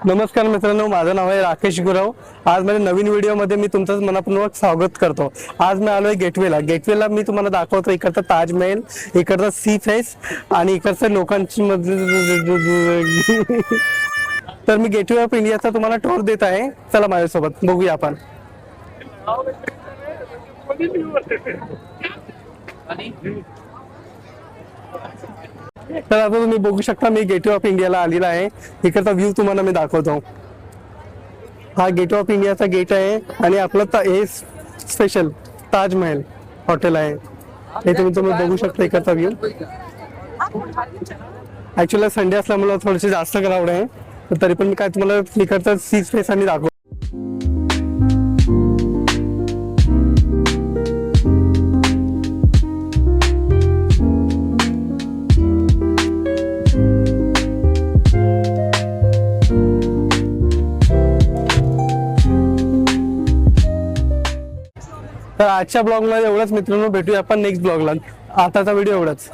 नमस्कार मित्रांनो, माझं नाव आहे राकेश गुराव। आज माझ्या नवीन व्हिडिओमध्ये मी तुमचं मनपूर्वक स्वागत करतो। आज मी आलोय गेटवेला मी तुम्हाला दाखवतो इकडचा ताजमहल, इकडचा सी फेस आणि इकडच्या लोकांची तर मी गेटवे ऑफ इंडियाचा तुम्हाला टूर देत आहे। चला माझ्यासोबत बघूया आपण। तर आता तुम्ही बघू शकता मी गेटवे ऑफ इंडियाला आलेला आहे। इकडचा व्ह्यू तुम्हाला मी दाखवतो। हा गेटवे ऑफ इंडियाचा गेट आहे आणि आपलं हे स्पेशल ताजमहल हॉटेल आहे। हे तुम्ही बघू शकता इकडचा व्ह्यू। ऍक्च्युअली संडे असल्यामुळे थोडेसे जास्त क्राऊड आहे, तरी पण मी काय तुम्हाला इकडचा सी स्पेस आणि दाखवतो। तर आजच्या ब्लॉगला एवढंच मित्रांनो, भेटूया आपण नेक्स्ट ब्लॉगला। आताचा व्हिडिओ एवढाच।